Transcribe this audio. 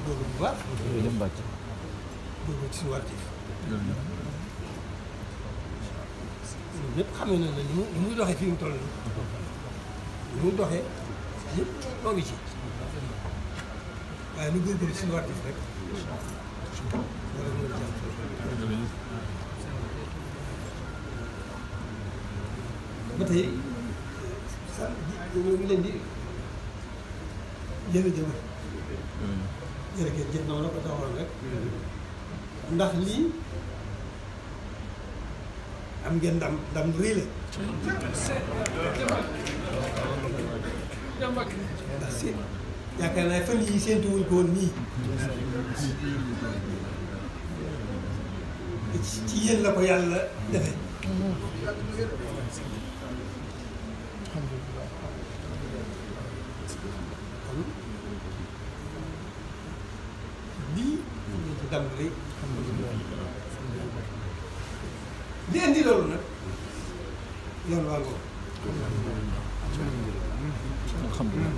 góorgóorlu bu baax. jërëjëf Mbacke. góorgóorlu ci suñu wartif. ñun ñëpp xam nañ ne ni muy doxee fi mu toll nii. ni muy doxee ñëpp noo ngi ci. waaye nu góorgóorlu ci suñu wartif rek. wala ñu ngi jàpp. ba tey ñu ngi leen di jërëjëf. jërëjëf noonu la ko taxawoon rek. ndax lii am ngeen ndam rëy la. ndax si yaakaar naa fan yii séntu wuñ ko woon nii. ci yéen la ko yàlla defee. kon lii ndam rëy. li indi loolu nag yoon waa ngoo. alhamdulilah.